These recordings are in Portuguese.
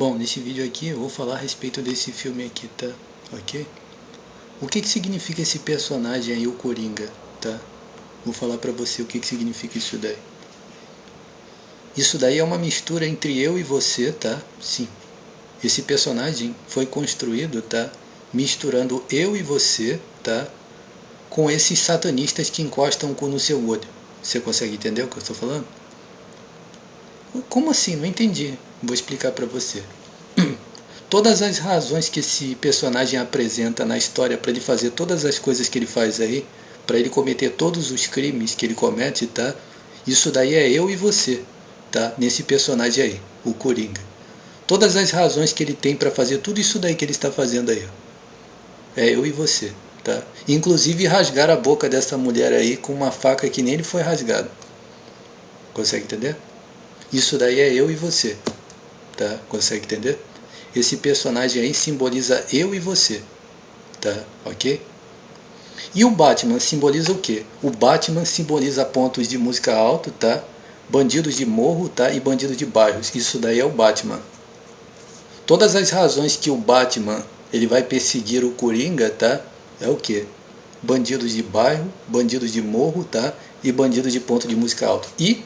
Bom, nesse vídeo aqui eu vou falar a respeito desse filme aqui, tá? Ok? O que significa esse personagem aí, o Coringa, tá? Vou falar pra você o que significa isso daí. Isso daí é uma mistura entre eu e você, tá? Sim. Esse personagem foi construído, tá? Misturando eu e você, tá? Com esses satanistas que encostam o cu no seu olho. Você consegue entender o que eu estou falando? Como assim? Não entendi. Vou explicar para você. Todas as razões que esse personagem apresenta na história para ele fazer todas as coisas que ele faz aí, para ele cometer todos os crimes que ele comete, tá? Isso daí é eu e você, tá? Nesse personagem aí, o Coringa. Todas as razões que ele tem para fazer tudo isso daí que ele está fazendo aí, é eu e você, tá? Inclusive rasgar a boca dessa mulher aí com uma faca que nem ele foi rasgado. Consegue entender? Isso daí é eu e você, tá? Consegue entender? Esse personagem aí simboliza eu e você, tá? Ok? E o Batman simboliza o quê? O Batman simboliza pontos de música alta, tá? Bandidos de morro, tá? E bandidos de bairros. Isso daí é o Batman. Todas as razões que o Batman ele vai perseguir o Coringa, tá? É o quê? Bandidos de bairro, bandidos de morro, tá? E bandidos de ponto de música alta. E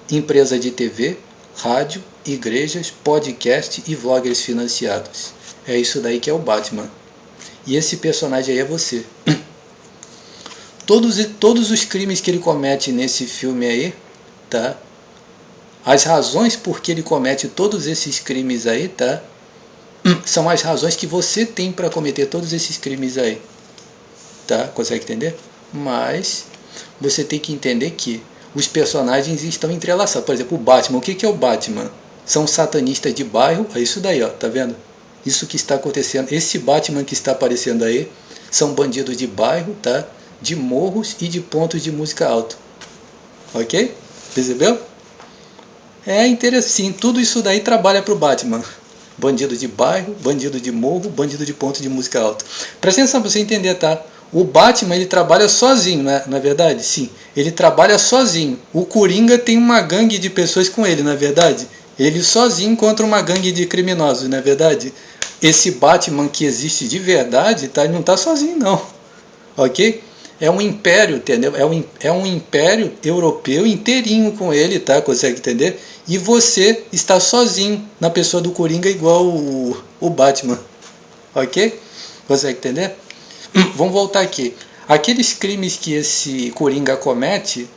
empresa de TV, rádio, igrejas, podcast e vloggers financiados. É isso daí que é o Batman. E esse personagem aí é você. Todos os crimes que ele comete nesse filme aí, tá? As razões por que ele comete todos esses crimes aí, tá? São as razões que você tem para cometer todos esses crimes aí. Tá? Consegue entender? Mas você tem que entender que os personagens estão entrelaçados. Por exemplo, o Batman. O que é o Batman? São satanistas de bairro. É isso daí, ó. Tá vendo? Isso que está acontecendo. Esse Batman que está aparecendo aí são bandidos de bairro, tá? De morros e de pontos de música alta. Ok? Percebeu? É interessante. Tudo isso daí trabalha para o Batman. Bandido de bairro, bandido de morro, bandido de ponto de música alta. Presta atenção para você entender, tá? O Batman ele trabalha sozinho, não é verdade? Sim, ele trabalha sozinho. O Coringa tem uma gangue de pessoas com ele, não é verdade? Ele sozinho contra uma gangue de criminosos, não é verdade? Esse Batman que existe de verdade, tá? Ele não está sozinho, não. Ok? É um império, entendeu? É um império europeu inteirinho com ele, tá? Consegue entender? E você está sozinho na pessoa do Coringa igual o Batman. Ok? Consegue entender? Vamos voltar aqui. Aqueles crimes que esse Coringa comete,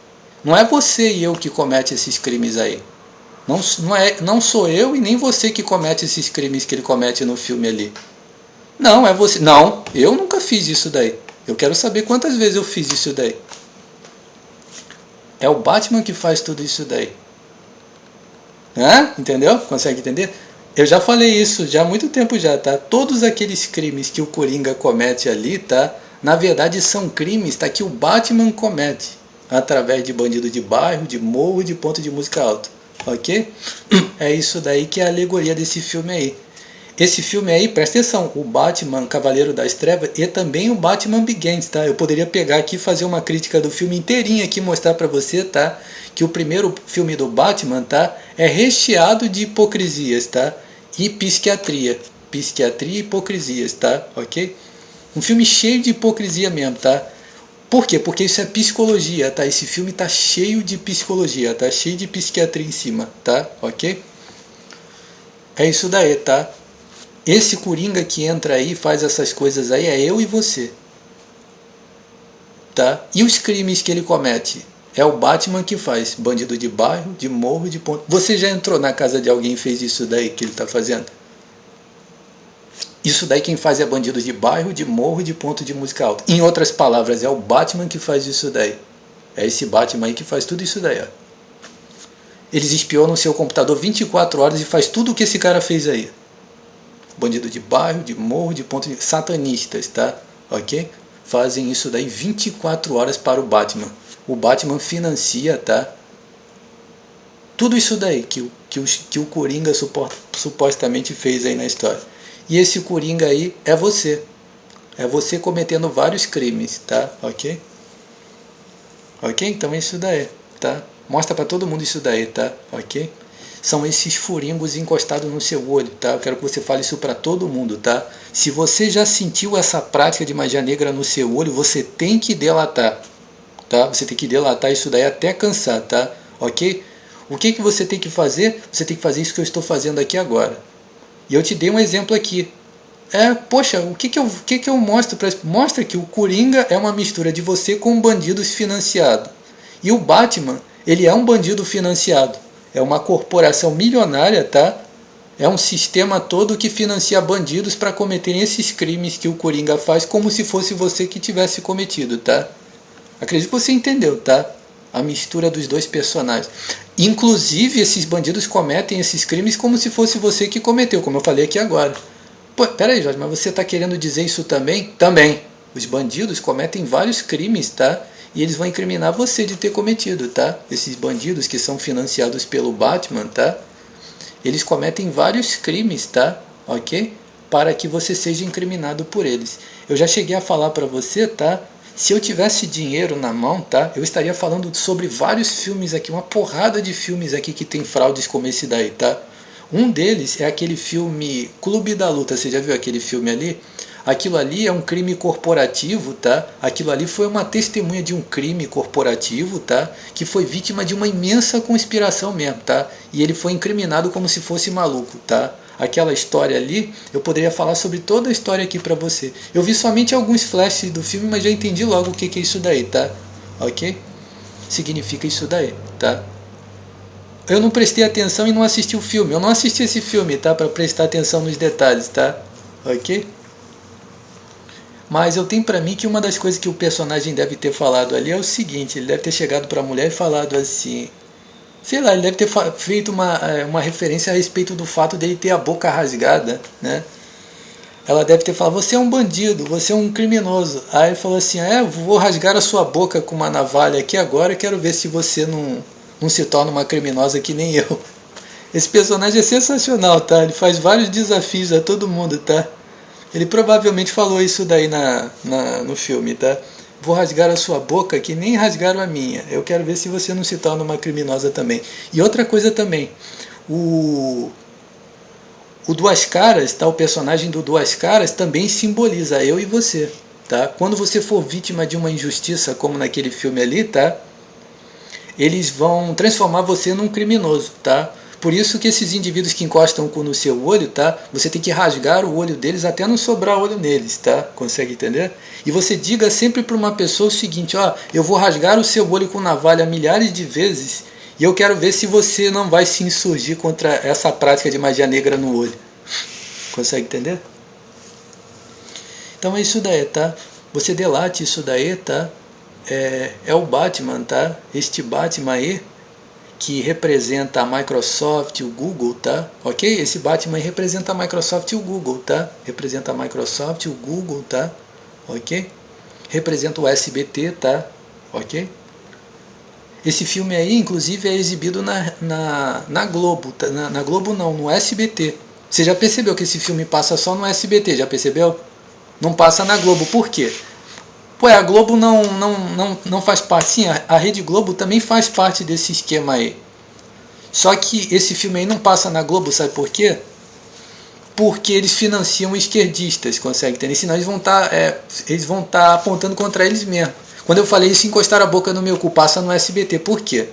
não é você e eu que comete esses crimes aí. Não sou eu e nem você que comete esses crimes que ele comete no filme ali. Não, é você. Não, eu nunca fiz isso daí. Eu quero saber quantas vezes eu fiz isso daí. É o Batman que faz tudo isso daí. Entendeu? Consegue entender? Eu já falei isso já há muito tempo já, tá? Todos aqueles crimes que o Coringa comete ali, tá? Na verdade são crimes, tá? Que o Batman comete. Através de bandido de bairro, de morro, de ponto de música alta. Ok? É isso daí que é a alegoria desse filme aí. Esse filme aí, presta atenção, o Batman Cavaleiro das Trevas e também o Batman Begins, tá? Eu poderia pegar aqui e fazer uma crítica do filme inteirinho aqui, mostrar pra você, tá? Que o primeiro filme do Batman, tá? É recheado de hipocrisias, tá? E psiquiatria. Psiquiatria e hipocrisias, tá? Ok? Um filme cheio de hipocrisia mesmo, tá? Por quê? Porque isso é psicologia, tá? Esse filme tá cheio de psicologia, tá? Cheio de psiquiatria em cima, tá? Ok? É isso daí, tá? Esse Coringa que entra aí, faz essas coisas aí, é eu e você. Tá? E os crimes que ele comete? É o Batman que faz. Bandido de bairro, de morro, de ponto. Você já entrou na casa de alguém e fez isso daí que ele está fazendo? Isso daí quem faz é bandido de bairro, de morro, de ponto de música alta. Em outras palavras, é o Batman que faz isso daí. É esse Batman aí que faz tudo isso daí, ó. Eles espionam o seu computador 24 horas e faz tudo o que esse cara fez aí. Bandido de bairro, de morro, de ponto de... Satanistas, tá? Ok? Fazem isso daí 24 horas para o Batman. O Batman financia, tá? Tudo isso daí que o Coringa supostamente fez aí na história. E esse Coringa aí é você. É você cometendo vários crimes, tá? Ok? Ok? Então é isso daí, tá? Mostra para todo mundo isso daí, tá? Ok? são esses furingos encostados no seu olho, tá? Eu quero que você fale isso para todo mundo, tá? Se você já sentiu essa prática de magia negra no seu olho, você tem que delatar, tá? Você tem que delatar isso daí até cansar, tá? Ok? O que você tem que fazer? Você tem que fazer isso que eu estou fazendo aqui agora. E eu te dei um exemplo aqui. Poxa, o que eu mostro? Mostra que o Coringa é uma mistura de você com um bandido financiado. E o Batman, ele é um bandido financiado. É uma corporação milionária, tá? É um sistema todo que financia bandidos para cometerem esses crimes que o Coringa faz, como se fosse você que tivesse cometido, tá? Acredito que você entendeu, tá? A mistura dos dois personagens. Inclusive, esses bandidos cometem esses crimes como se fosse você que cometeu, como eu falei aqui agora. Pô, peraí, Jorge, mas você está querendo dizer isso também? Também. Os bandidos cometem vários crimes, tá? E eles vão incriminar você de ter cometido, tá? Esses bandidos que são financiados pelo Batman, tá? Eles cometem vários crimes, tá? Ok? Para que você seja incriminado por eles. Eu já cheguei a falar para você, tá? Se eu tivesse dinheiro na mão, tá? Eu estaria falando sobre vários filmes aqui, uma porrada de filmes aqui que tem fraudes como esse daí, tá? Um deles é aquele filme Clube da Luta. Você já viu aquele filme ali? Aquilo ali é um crime corporativo, tá? Aquilo ali foi uma testemunha de um crime corporativo, tá? Que foi vítima de uma imensa conspiração mesmo, tá? E ele foi incriminado como se fosse maluco, tá? Aquela história ali, eu poderia falar sobre toda a história aqui pra você. Eu vi somente alguns flashes do filme, mas já entendi logo o que é isso daí, tá? Ok? Significa isso daí, tá? Eu não prestei atenção e não assisti o filme. Eu não assisti esse filme, tá? Pra prestar atenção nos detalhes, tá? Ok? Mas eu tenho pra mim que uma das coisas que o personagem deve ter falado ali é o seguinte: ele deve ter chegado pra mulher e falado assim, sei lá, ele deve ter feito uma referência a respeito do fato dele ter a boca rasgada, né? Ela deve ter falado, você é um bandido, você é um criminoso. Aí ele falou assim, vou rasgar a sua boca com uma navalha aqui agora, quero ver se você não se torna uma criminosa que nem eu. Esse personagem é sensacional, tá? Ele faz vários desafios a todo mundo, tá? Ele provavelmente falou isso daí no filme, tá? Vou rasgar a sua boca que nem rasgaram a minha. Eu quero ver se você não se torna uma criminosa também. E outra coisa também, o Duas Caras, tá? O personagem do Duas Caras também simboliza eu e você, tá? Quando você for vítima de uma injustiça, como naquele filme ali, tá? Eles vão transformar você num criminoso, tá? Por isso que esses indivíduos que encostam o cu no seu olho, tá? Você tem que rasgar o olho deles até não sobrar olho neles, tá? Consegue entender? E você diga sempre para uma pessoa o seguinte, eu vou rasgar o seu olho com navalha milhares de vezes e eu quero ver se você não vai se insurgir contra essa prática de magia negra no olho. Consegue entender? Então é isso daí, tá? Você delate isso daí, tá? É o Batman, tá? Este Batman aí, que representa a Microsoft e o Google, tá? Ok? Esse Batman aí representa a Microsoft e o Google, tá? Representa a Microsoft e o Google, tá? Ok? Representa o SBT, tá? Ok? Esse filme aí, inclusive, é exibido na Globo, tá? Na Globo não, no SBT. Você já percebeu que esse filme passa só no SBT, já percebeu? Não passa na Globo, por quê? A Globo não faz parte, sim, a Rede Globo também faz parte desse esquema aí. Só que esse filme aí não passa na Globo, sabe por quê? Porque eles financiam esquerdistas, consegue entender? Senão eles vão tá apontando contra eles mesmo. Quando eu falei isso, encostar a boca no meu cu, passa no SBT. Por quê?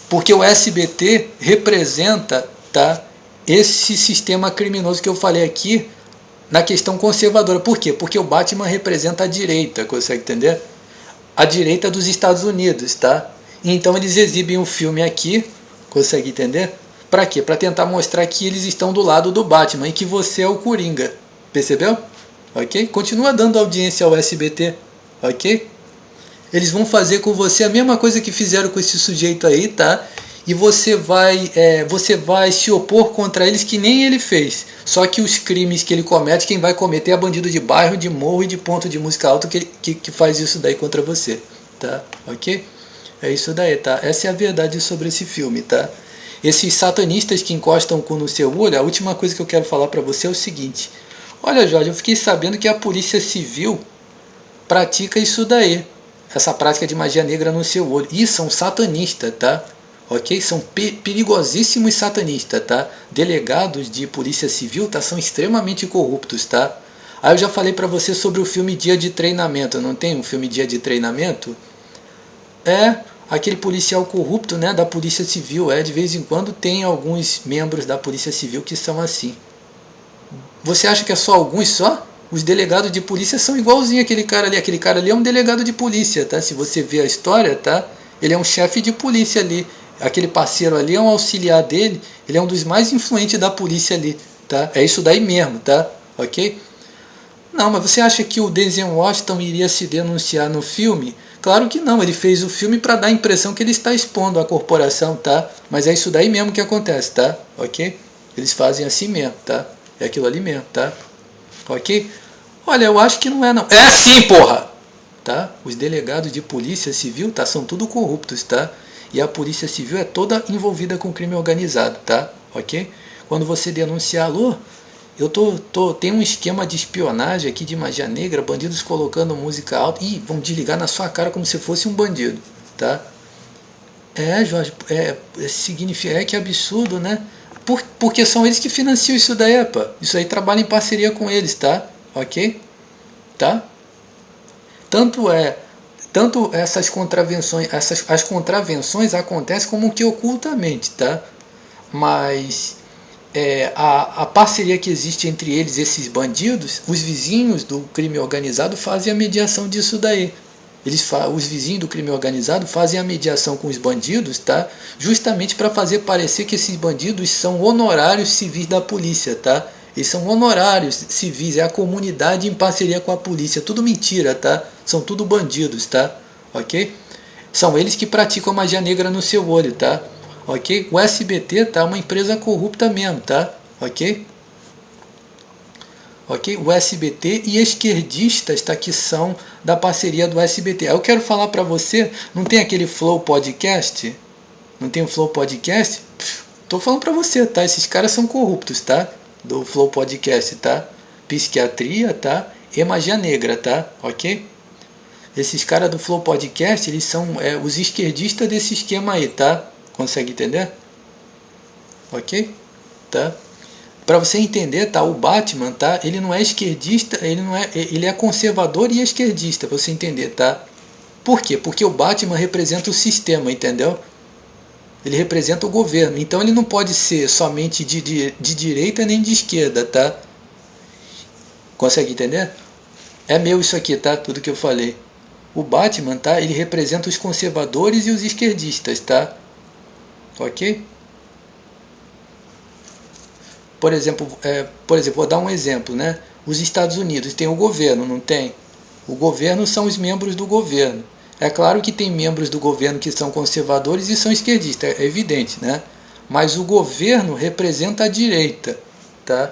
Porque o SBT representa, tá, esse sistema criminoso que eu falei aqui, na questão conservadora. Por quê? Porque o Batman representa a direita, consegue entender? A direita dos Estados Unidos, tá? Então eles exibem o filme aqui, consegue entender? Para quê? Para tentar mostrar que eles estão do lado do Batman e que você é o Coringa. Percebeu? Ok? Continua dando audiência ao SBT, ok? Eles vão fazer com você a mesma coisa que fizeram com esse sujeito aí, tá? E você vai se opor contra eles que nem ele fez. Só que os crimes que ele comete, quem vai cometer é bandido de bairro, de morro e de ponto de música alta que faz isso daí contra você, tá? Ok? É isso daí, tá? Essa é a verdade sobre esse filme, tá? Esses satanistas que encostam o cu no seu olho, a última coisa que eu quero falar pra você é o seguinte. Olha, Jorge, eu fiquei sabendo que a Polícia Civil pratica isso daí. Essa prática de magia negra no seu olho. E são satanistas, tá? ok? São perigosíssimos satanistas, tá? Delegados de polícia civil, tá? São extremamente corruptos, tá? Aí eu já falei pra você sobre o filme Dia de Treinamento, não tem um filme Dia de Treinamento? Aquele policial corrupto, né, da polícia civil, de vez em quando tem alguns membros da polícia civil que são assim. Você acha que é só alguns só? Os delegados de polícia são igualzinho aquele cara ali é um delegado de polícia, tá? Se você ver a história, tá? Ele é um chefe de polícia ali. Aquele parceiro ali é um auxiliar dele, ele é um dos mais influentes da polícia ali, tá? É isso daí mesmo, tá? Ok? Não, mas você acha que o Denzel Washington iria se denunciar no filme? Claro que não, ele fez o filme para dar a impressão que ele está expondo a corporação, tá? Mas é isso daí mesmo que acontece, tá? Ok? Eles fazem assim mesmo, tá? É aquilo ali mesmo, tá? Ok? Olha, eu acho que não é não. É sim, porra! Tá? Os delegados de polícia civil, tá? São tudo corruptos, tá? E a polícia civil é toda envolvida com crime organizado, tá? Ok? Quando você denunciar, alô, tem um esquema de espionagem aqui de magia negra, bandidos colocando música alta, e vão desligar na sua cara como se fosse um bandido, tá? Jorge, significa, que absurdo, né? Porque são eles que financiam isso daí, pá. Isso aí trabalha em parceria com eles, tá? Ok? Tá? Tanto essas contravenções, as contravenções acontecem como que ocultamente, tá? Mas a parceria que existe entre eles, esses bandidos, os vizinhos do crime organizado fazem a mediação disso daí. Os vizinhos do crime organizado fazem a mediação com os bandidos, tá? Justamente para fazer parecer que esses bandidos são honorários civis da polícia, tá? Eles são honorários civis, é a comunidade em parceria com a polícia. Tudo mentira, tá? São tudo bandidos, tá? Ok? São eles que praticam a magia negra no seu olho, tá? Ok? O SBT tá uma empresa corrupta mesmo, tá? Ok? Ok? O SBT e esquerdistas, tá? Que são da parceria do SBT. Eu quero falar para você, não tem aquele Flow Podcast? Não tem o Flow Podcast? Tô falando para você, tá? Esses caras são corruptos, tá? Do Flow Podcast, tá? Psiquiatria, tá? E magia negra, tá? Ok? Esses caras do Flow Podcast, eles são os esquerdistas desse esquema aí, tá? Consegue entender? Ok? Tá? Para você entender, tá? O Batman, tá? Ele não é esquerdista, ele é conservador e esquerdista, para você entender, tá? Por quê? Porque o Batman representa o sistema, entendeu? Ele representa o governo, então ele não pode ser somente de direita nem de esquerda, tá? Consegue entender? É meu isso aqui, tá? Tudo que eu falei. O Batman, tá? Ele representa os conservadores e os esquerdistas, tá? Ok? Por exemplo, vou dar um exemplo, né? Os Estados Unidos tem o governo, não tem? O governo são os membros do governo. É claro que tem membros do governo que são conservadores e são esquerdistas, é evidente, né? Mas o governo representa a direita, tá?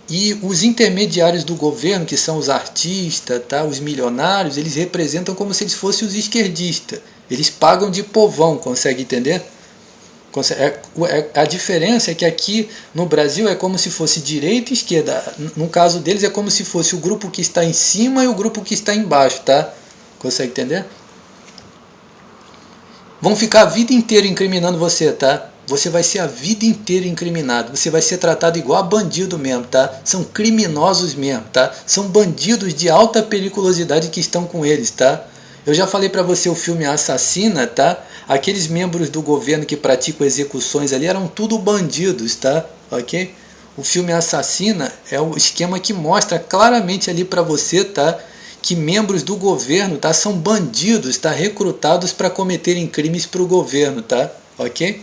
E os intermediários do governo, que são os artistas, tá? Os milionários, eles representam como se eles fossem os esquerdistas. Eles pagam de povão, consegue entender? A diferença é que aqui no Brasil é como se fosse direita e esquerda. No caso deles é como se fosse o grupo que está em cima e o grupo que está embaixo, tá? Consegue entender? Vão ficar a vida inteira incriminando você, tá? Você vai ser a vida inteira incriminado. Você vai ser tratado igual a bandido mesmo, tá? São criminosos mesmo, tá? São bandidos de alta periculosidade que estão com eles, tá? Eu já falei pra você o filme Assassina, tá? Aqueles membros do governo que praticam execuções ali eram tudo bandidos, tá? Ok? O filme Assassina é o esquema que mostra claramente ali pra você, tá? Que membros do governo, tá? São bandidos, tá? Recrutados para cometerem crimes pro governo, tá? Ok?